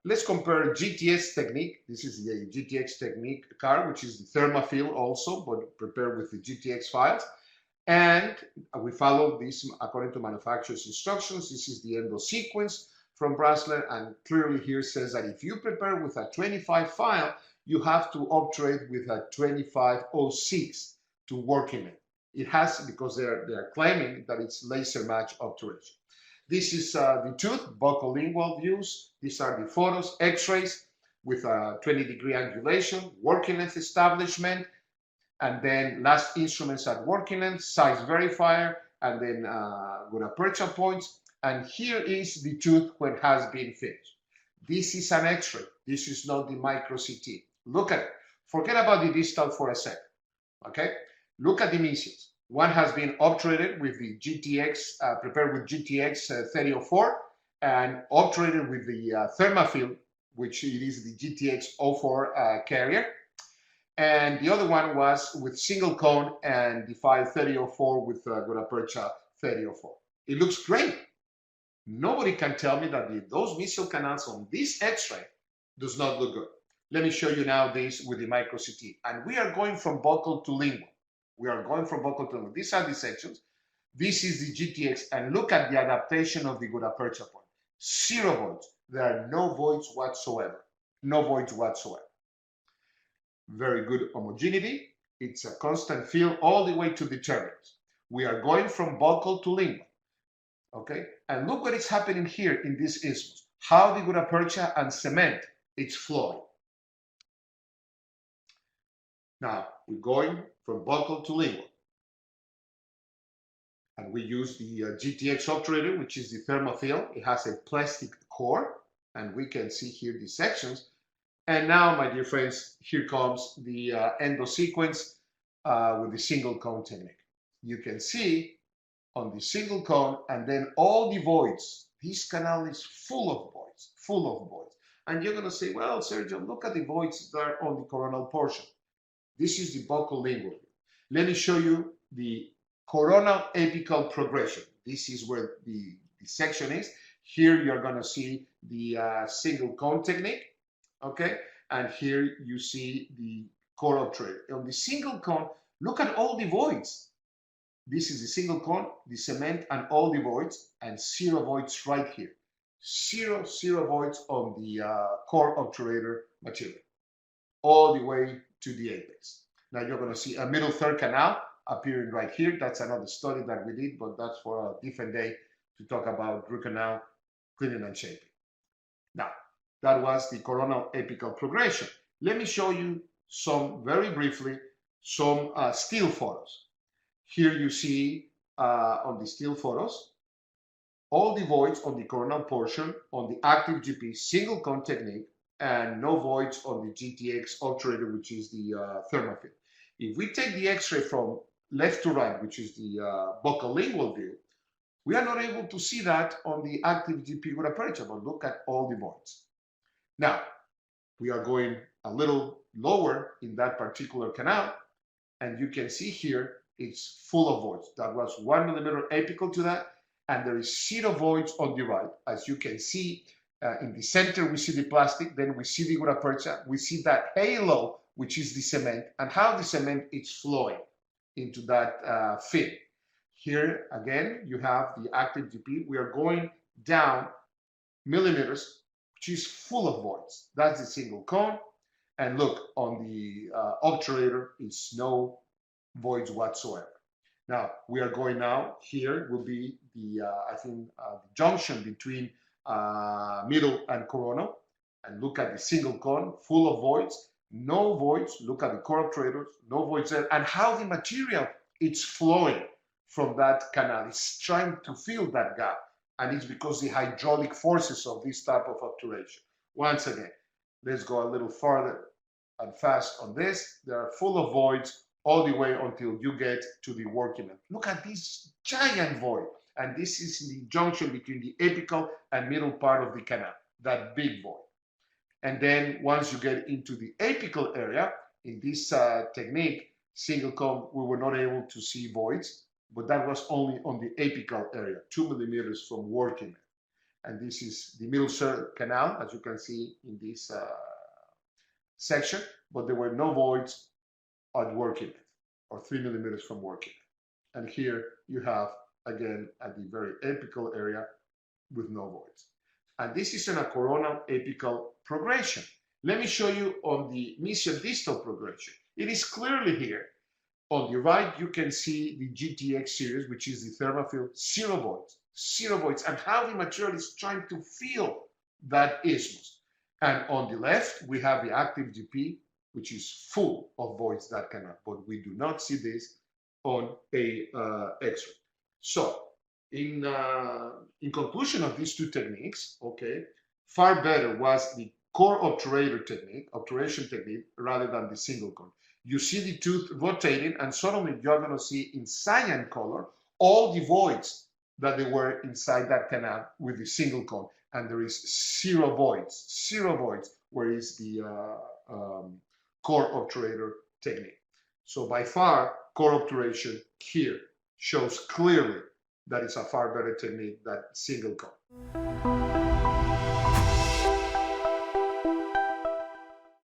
let's compare GTX technique. This is the GTX technique card, which is the Thermafil also, but prepared with the GTX files. And we follow this according to manufacturer's instructions. This is the EndoSequence from Brasler, and clearly here says that if you prepare with a 25 file, you have to obturate with a 2506 to work in it. It has, because they're claiming that it's laser match obturation. This is the tooth, buccal lingual views. These are the photos, x-rays with a 20-degree angulation, working length establishment, and then last instruments at working length, size verifier, and then good aperture points. And here is the tooth when it has been finished. This is an x-ray. This is not the micro CT. Look at it. Forget about the distal for a second. Okay? Look at the mesials. One has been obturated with the GTX, prepared with GTX 3004, and obturated with the Thermafil, which it is the GTX 04 carrier. And the other one was with single cone and the file 3004 with good aperture 3004. It looks great. Nobody can tell me that those mesial canals on this x-ray does not look good. Let me show you now this with the micro CT. And we are going from buccal to lingual. We are going from buccal to lingual. These are the sections. This is the GTX, and look at the adaptation of the good aperture point. 0 voids. There are no voids whatsoever. No voids whatsoever. Very good homogeneity. It's a constant fill all the way to the terminus. We are going from buccal to lingual. Okay, and look what is happening here in this isthmus. How the good aperture and cement it's flowing. Now we're going from buccal to lingual, and we use the GTX obturator, which is the Thermafil. It has a plastic core, and we can see here the sections. And now, my dear friends, here comes the EndoSequence with the single cone technique. You can see on the single cone, and then all the voids. This canal is full of voids, full of voids. And you're going to say, well, Sergio, look at the voids that are on the coronal portion. This is the buccal lingual. Let me show you the coronal apical progression. This is where the section is. Here you're going to see the single cone technique. Okay, and here you see the core obturator. On the single cone, look at all the voids. This is the single cone, the cement, and all the voids, and 0 voids right here. 0 voids on the core obturator material, all the way to the apex. Now you're going to see a middle third canal appearing right here. That's another study that we did, but that's for a different day to talk about root canal cleaning and shaping. Now, that was the coronal apical progression. Let me show you some, very briefly, some still photos. Here you see on the still photos, all the voids on the coronal portion on the active GP single cone technique, and no voids on the GTX obturator, which is the Thermafil. If we take the x-ray from left to right, which is the buccal lingual view, we are not able to see that on the active GP good aperture, but look at all the voids. Now, we are going a little lower in that particular canal, and you can see here it's full of voids. That was 1 millimeter apical to that, and there is 0 voids on the right. As you can see, in the center we see the plastic, then we see the good aperture, we see that halo, which is the cement, and how the cement is flowing into that fin. Here, again, you have the active GP. We are going down millimeters, which is full of voids. That's the single cone. And look, on the obturator, it's no voids whatsoever. Now, we are going now, here will be the, the junction between middle and coronal. And look at the single cone, full of voids, no voids. Look at the core obturators, no voids there. And how the material is flowing from that canal. It's trying to fill that gap. And it's because the hydraulic forces of this type of obturation. Once again, let's go a little farther and fast on this. They are full of voids all the way until you get to the working end. Look at this giant void. And this is the junction between the apical and middle part of the canal, that big void. And then once you get into the apical area, in this technique, single cone, we were not able to see voids, but that was only on the apical area, 2 millimeters from working end. and this is the middle canal, as you can see in this section, but there were no voids at working or 3 millimeters from working. And here you have, again, at the very apical area with no voids. And this is in a coronal apical progression. Let me show you on the mesial-distal progression. It is clearly here. On the right, you can see the GTX series, which is the Thermafil, zero voids, and how the material is trying to fill that isthmus. And on the left, we have the active GP, which is full of voids that cannot, but we do not see this on a X-ray. So, in conclusion of these two techniques, okay, far better was the core obturator technique, obturation technique, rather than the single cone. You see the tooth rotating, and suddenly you're going to see in cyan color all the voids that they were inside that canal with the single cone, and there is zero voids, whereas the core obturator technique. So by far, core obturation here shows clearly that it's a far better technique than single cone.